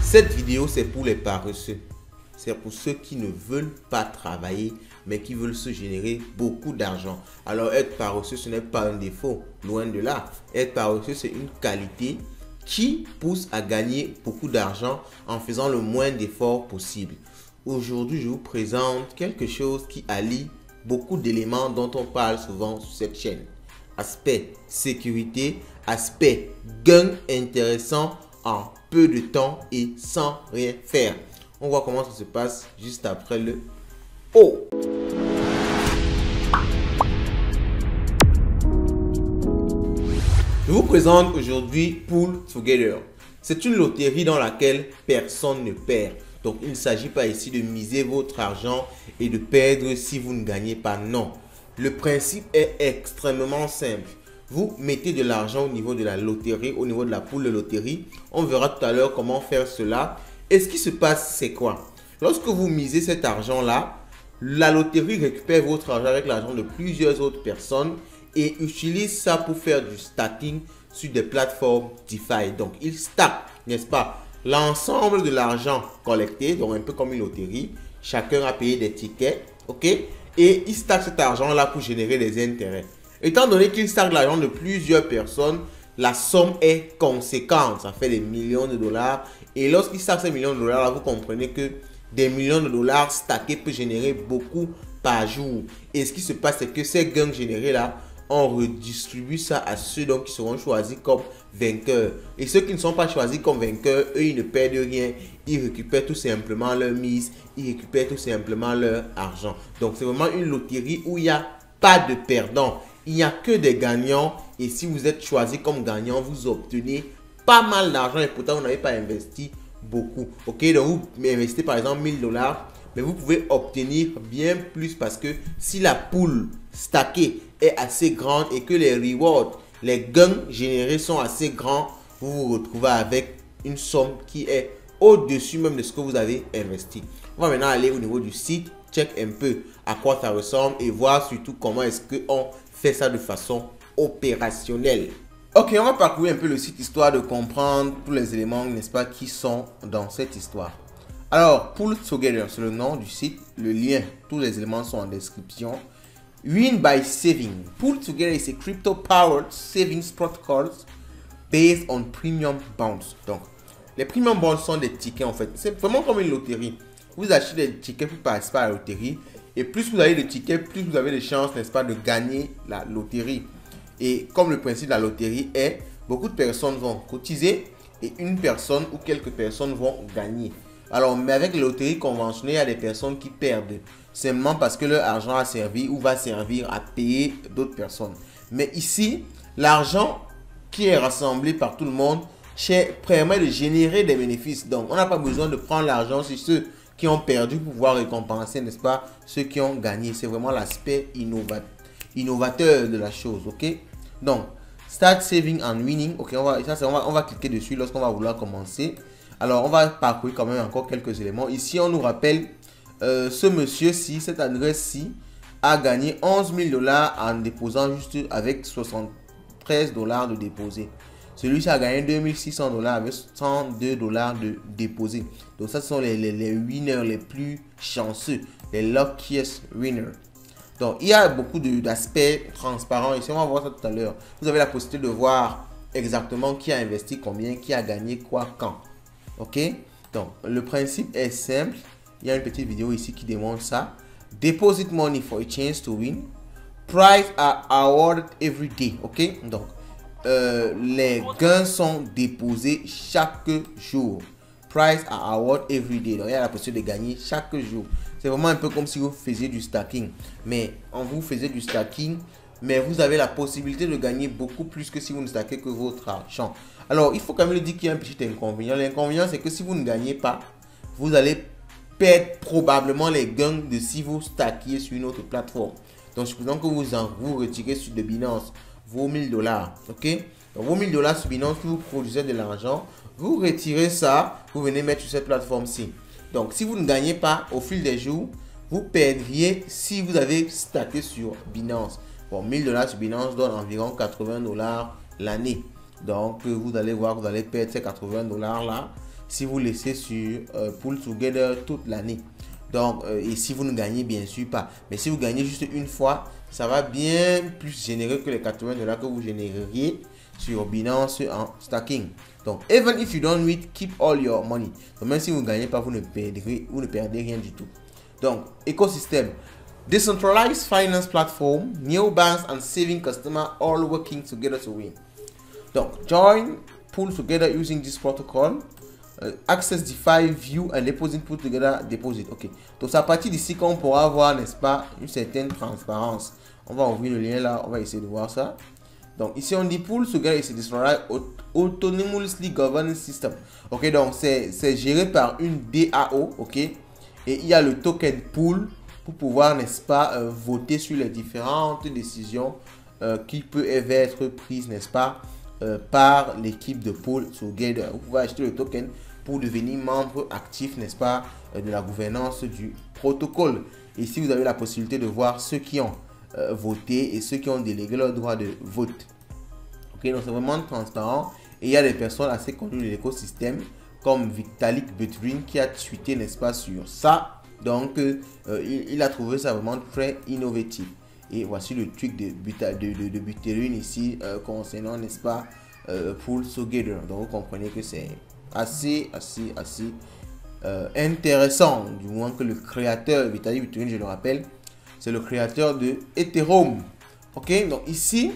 Cette vidéo, c'est pour les paresseux. C'est pour ceux qui ne veulent pas travailler, mais qui veulent se générer beaucoup d'argent. Alors, être paresseux, ce n'est pas un défaut, loin de là. Être paresseux, c'est une qualité qui pousse à gagner beaucoup d'argent en faisant le moins d'efforts possible. Aujourd'hui, je vous présente quelque chose qui allie beaucoup d'éléments dont on parle souvent sur cette chaîne. Aspect sécurité, aspect gain intéressant en peu de temps et sans rien faire. On voit comment ça se passe juste après le O. Je vous présente aujourd'hui Pool Together. C'est une loterie dans laquelle personne ne perd. Donc il ne s'agit pas ici de miser votre argent et de perdre si vous ne gagnez pas. Non. Le principe est extrêmement simple. Vous mettez de l'argent au niveau de la loterie, au niveau de la poule de loterie. On verra tout à l'heure comment faire cela. Et ce qui se passe, c'est quoi? Lorsque vous misez cet argent-là, la loterie récupère votre argent avec l'argent de plusieurs autres personnes et utilise ça pour faire du stacking sur des plateformes DeFi. Donc, il stack, n'est-ce pas, l'ensemble de l'argent collecté, donc un peu comme une loterie. Chacun a payé des tickets, ok? Et il stack cet argent-là pour générer des intérêts. Étant donné qu'il stack l'argent de plusieurs personnes, la somme est conséquente. Ça fait des millions de dollars. Et lorsqu'il stack ces millions de dollars, là, vous comprenez que des millions de dollars stackés peut générer beaucoup par jour. Et ce qui se passe, c'est que ces gains générés là, on redistribue ça à ceux donc qui seront choisis comme vainqueurs. Et ceux qui ne sont pas choisis comme vainqueurs, eux, ils ne perdent rien. Ils récupèrent tout simplement leur mise. Ils récupèrent tout simplement leur argent. Donc, c'est vraiment une loterie où il n'y a pas de perdants. Il n'y a que des gagnants. Et si vous êtes choisi comme gagnant, vous obtenez pas mal d'argent. Et pourtant, vous n'avez pas investi beaucoup. Ok, donc vous investissez par exemple 1000 dollars. Mais vous pouvez obtenir bien plus parce que si la poule stackée est assez grande et que les rewards, les gains générés sont assez grands, vous vous retrouvez avec une somme qui est au-dessus même de ce que vous avez investi. On va maintenant aller au niveau du site, check un peu à quoi ça ressemble et voir surtout comment est-ce qu'on fait ça de façon opérationnelle. Ok, on va parcourir un peu le site histoire de comprendre tous les éléments, n'est-ce pas, qui sont dans cette histoire. Alors, Pool Together, c'est le nom du site, le lien, tous les éléments sont en description. Win by saving. Pool Together is a crypto-powered savings protocol based on premium bonds. Donc, les premium bonds sont des tickets en fait. C'est vraiment comme une loterie. Vous achetez des tickets pour participer à la loterie. Et plus vous avez de tickets, plus vous avez de chances, n'est-ce pas, de gagner la loterie. Et comme le principe de la loterie est, beaucoup de personnes vont cotiser et une personne ou quelques personnes vont gagner. Alors, mais avec les loteries conventionnelles, il y a des personnes qui perdent simplement parce que leur argent a servi ou va servir à payer d'autres personnes. Mais ici, l'argent qui est rassemblé par tout le monde permet de générer des bénéfices. Donc, on n'a pas besoin de prendre l'argent sur ceux qui ont perdu pour pouvoir récompenser, n'est-ce pas, ceux qui ont gagné. C'est vraiment l'aspect innovateur de la chose, ok? Donc, start saving and winning. Ok, on va cliquer dessus lorsqu'on va vouloir commencer. Alors, on va parcourir quand même encore quelques éléments. Ici, on nous rappelle ce monsieur-ci, cette adresse-ci, a gagné 11 000 dollars en déposant juste avec 73 dollars de déposé. Celui-ci a gagné 2600 dollars avec 102 dollars de déposé. Donc, ça, ce sont les winners les plus chanceux, les luckiest winners. Donc, il y a beaucoup d'aspects transparents. Ici, on va voir ça tout à l'heure. Vous avez la possibilité de voir exactement qui a investi combien, qui a gagné quoi, quand. Ok, donc le principe est simple. Il y a une petite vidéo ici qui démontre ça. Deposit money for a chance to win. Prize are awarded every day. Ok, donc les gains sont déposés chaque jour. Prize are awarded every day. Donc il y a la possibilité de gagner chaque jour. C'est vraiment un peu comme si vous faisiez du stacking. Mais en vous faisiez du stacking, mais vous avez la possibilité de gagner beaucoup plus que si vous ne stackez que votre argent. Alors, il faut quand même le dire qu'il y a un petit inconvénient. L'inconvénient, c'est que si vous ne gagnez pas, vous allez perdre probablement les gains de si vous stackiez sur une autre plateforme. Donc, supposons que vous retirez sur de Binance vos 1000 dollars. Ok? Donc, vos 1000 dollars sur Binance, vous produisez de l'argent. Vous retirez ça, vous venez mettre sur cette plateforme-ci. Donc, si vous ne gagnez pas au fil des jours, vous perdriez si vous avez stacké sur Binance. Bon, 1000 dollars sur Binance donne environ 80 dollars l'année. Donc, vous allez voir, vous allez perdre ces 80 dollars là. si vous laissez sur Pool Together toute l'année. Donc, et si vous ne gagnez bien sûr pas. Mais si vous gagnez juste une fois, ça va bien plus générer que les 80 $ que vous généreriez sur Binance en stacking. Donc, even if you don't win, keep all your money. Donc, même si vous ne gagnez pas, vous ne perdez rien du tout. Donc, écosystème. Decentralized finance platform, neobanks and saving customers all working together to win. Donc, join Pool Together using this protocol. Access DeFi View and Deposit Pool Together Deposit. Ok. Donc, c'est à partir d'ici qu'on pourra avoir, n'est-ce pas, une certaine transparence. On va ouvrir le lien là, on va essayer de voir ça. Donc, ici, on dit Pool Together is a decentralized autonomously governed system. Ok, donc, c'est géré par une DAO. Ok. Et il y a le token Pool pour pouvoir, n'est-ce pas, voter sur les différentes décisions qui peuvent être prises, n'est-ce pas, par l'équipe de Pool Together. Vous pouvez acheter le token pour devenir membre actif, n'est-ce pas, de la gouvernance du protocole. Ici, vous avez la possibilité de voir ceux qui ont voté et ceux qui ont délégué leur droit de vote. Ok, donc c'est vraiment transparent. Et il y a des personnes assez connues de l'écosystème comme Vitalik Buterin qui a tweeté, n'est-ce pas, sur ça. Donc, il a trouvé ça vraiment très innovatif. Et voici le truc de Buterin ici concernant, n'est-ce pas, Pool Together. Donc, vous comprenez que c'est assez intéressant. Du moins que le créateur, Vitalik Buterin, je le rappelle, c'est le créateur de Ethereum. Ok, donc ici,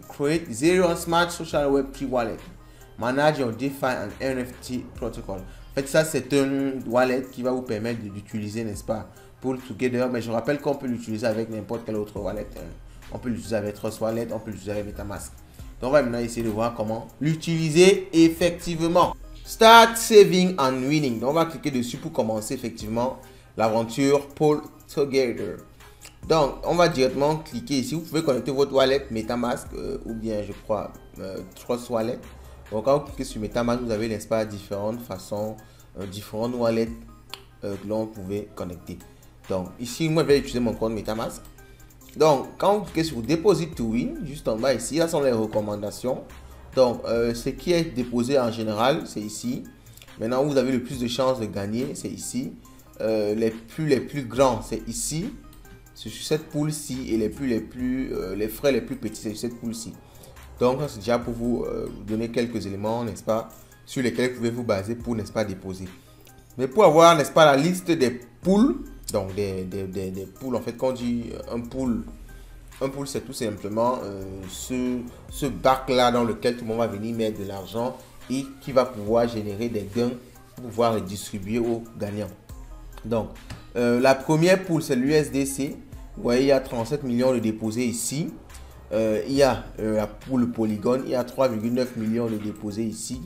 create Zero Smart Social Web3 Wallet. Manage your DeFi and NFT protocol. En fait, ça, c'est un wallet qui va vous permettre d'utiliser, n'est-ce pas, Pool Together. Mais je rappelle qu'on peut l'utiliser avec n'importe quel autre wallet. On peut l'utiliser avec Trust Wallet, on peut l'utiliser avec MetaMask. Donc, on va maintenant essayer de voir comment l'utiliser effectivement. Start Saving and Winning. Donc, on va cliquer dessus pour commencer effectivement l'aventure Pool Together. Donc, on va directement cliquer ici. Vous pouvez connecter votre wallet MetaMask ou bien, je crois, Trust Wallet. Donc, quand vous cliquez sur MetaMask, vous avez, n'est-ce pas, différentes façons, différentes wallets que l'on pouvait connecter. Donc, ici, moi, je vais utiliser mon compte MetaMask. Donc, quand vous cliquez sur Deposit to Win, juste en bas ici, là sont les recommandations. Donc, ce qui est déposé en général, c'est ici. Maintenant, vous avez le plus de chances de gagner, c'est ici. Les plus grands, c'est ici. C'est sur cette pool-ci. Et les frais les plus petits, c'est sur cette pool-ci. Donc, c'est déjà pour vous donner quelques éléments, n'est-ce pas, sur lesquels vous pouvez vous baser pour, n'est-ce pas, déposer. Mais pour avoir, n'est-ce pas, la liste des pools, donc des pools, en fait, quand on dit un pool, c'est tout simplement ce bac-là dans lequel tout le monde va venir mettre de l'argent et qui va pouvoir générer des gains pour pouvoir les distribuer aux gagnants. Donc, la première pool, c'est l'USDC. Vous voyez, il y a 37 millions de déposés ici. Il y a la pool Polygon, il y a 3,9 millions de déposés ici.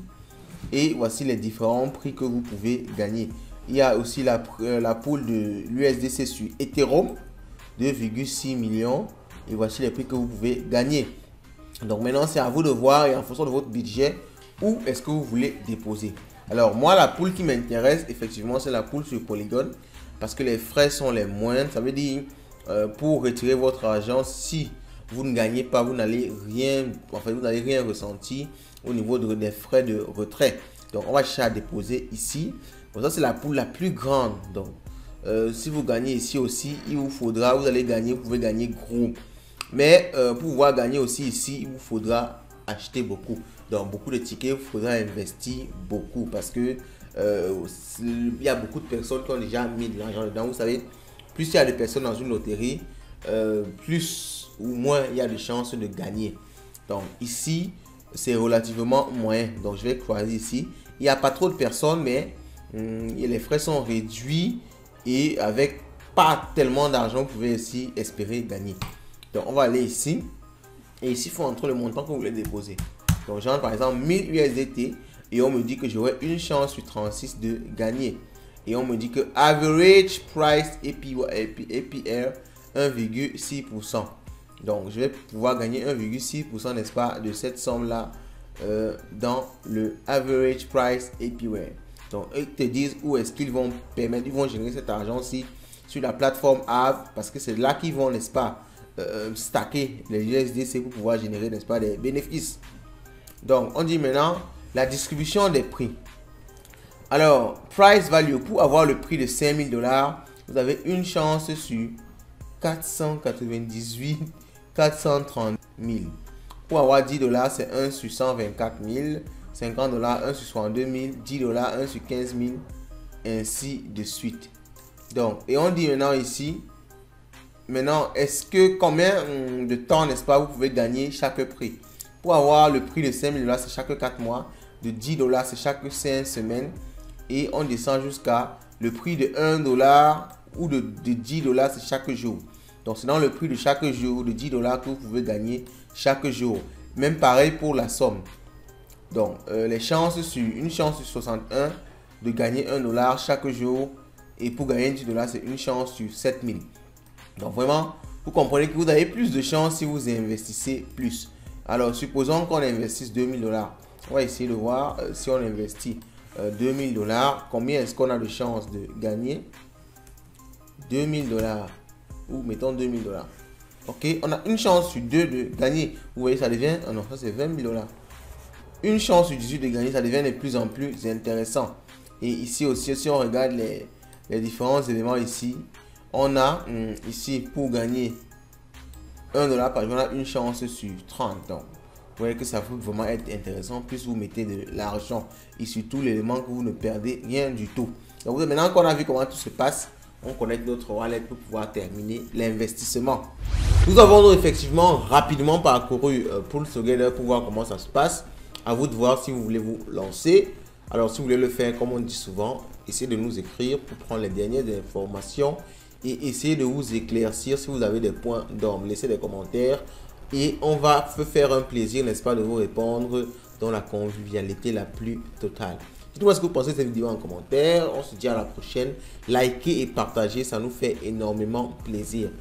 Et voici les différents prix que vous pouvez gagner. Il y a aussi la pool de l'USDC sur Ethereum, 2,6 millions. Et voici les prix que vous pouvez gagner. Donc maintenant, c'est à vous de voir et en fonction de votre budget, où est-ce que vous voulez déposer. Alors moi, la pool qui m'intéresse, effectivement, c'est la pool sur Polygon. Parce que les frais sont les moindres. Ça veut dire, pour retirer votre argent, si vous ne gagnez pas, vous n'allez rien, vous n'allez rien ressentir au niveau des frais de retrait. Donc, on va chercher à déposer ici. Donc, ça, c'est la pool la plus grande. Donc, si vous gagnez ici aussi, il vous faudra, vous allez gagner, vous pouvez gagner gros. Mais pour pouvoir gagner aussi ici, il vous faudra acheter beaucoup. Donc, beaucoup de tickets, il vous faudra investir beaucoup parce que il y a beaucoup de personnes qui ont déjà mis de l'argent dedans. Vous savez, plus il y a de personnes dans une loterie, plus ou moins il y a de chances de gagner. Donc ici, c'est relativement moyen. Donc je vais choisir ici. Il n'y a pas trop de personnes, mais les frais sont réduits et avec pas tellement d'argent, vous pouvez aussi espérer gagner. Donc on va aller ici. Et ici, il faut entrer le montant que vous voulez déposer. Donc j'entre par exemple 1000 USDT et on me dit que j'aurai une chance sur 36 de gagner. Et on me dit que average price APR 1,6%. Donc, je vais pouvoir gagner 1,6%, n'est-ce pas, de cette somme-là dans le average price APR. Donc, ils te disent où est-ce qu'ils vont permettre, ils vont générer cet argent-ci sur la plateforme Aave, parce que c'est là qu'ils vont, n'est-ce pas, stacker les USDC pour pouvoir générer, n'est-ce pas, des bénéfices. Donc, on dit maintenant la distribution des prix. Alors, price value, pour avoir le prix de 5000 $, vous avez une chance sur 498 430 000. Pour avoir 10 $, c'est 1 sur 124 000. 50 $, 1 sur 62 000. 10 $, 1 sur 15 000. Ainsi de suite. Donc, et on dit maintenant ici, maintenant, est-ce que combien de temps, n'est-ce pas, vous pouvez gagner chaque prix? Pour avoir le prix de 5000 $, c'est chaque 4 mois. De 10 $, c'est chaque 5 semaines. Et on descend jusqu'à le prix de 1 $ ou de 10 $, c'est chaque jour. Donc, c'est dans le prix de chaque jour de 10 $ que vous pouvez gagner chaque jour. Même pareil pour la somme. Donc, les chances sur une chance sur 61 de gagner 1 $ chaque jour. Et pour gagner 10 $, c'est une chance sur 7000. Donc, vraiment, vous comprenez que vous avez plus de chances si vous investissez plus. Alors, supposons qu'on investisse 2000 $. On va essayer de voir si on investit 2000 $, combien est-ce qu'on a de chances de gagner 2000 $, ou mettons 2000 $. Ok, on a une chance sur 2 de gagner. Vous voyez, ça devient, oh non, ça c'est 20 000 $. Une chance sur 18 de gagner, ça devient de plus en plus intéressant. Et ici aussi, si on regarde les différents éléments ici, on a ici pour gagner 1 $ par jour, on a une chance sur 30. Donc, vous voyez que ça peut vraiment être intéressant, plus vous mettez de l'argent et surtout l'élément que vous ne perdez rien du tout. Donc, maintenant qu'on a vu comment tout se passe, on connecte notre wallet pour pouvoir terminer l'investissement. Nous avons effectivement rapidement parcouru Pool Together pour voir comment ça se passe. À vous de voir si vous voulez vous lancer. Alors, si vous voulez le faire, comme on dit souvent, essayez de nous écrire pour prendre les dernières informations et essayez de vous éclaircir si vous avez des points d'orme. Laissez des commentaires et on va faire un plaisir, n'est-ce pas, de vous répondre dans la convivialité la plus totale. Dites-moi ce que vous pensez de cette vidéo en commentaire. On se dit à la prochaine. Likez et partagez, ça nous fait énormément plaisir.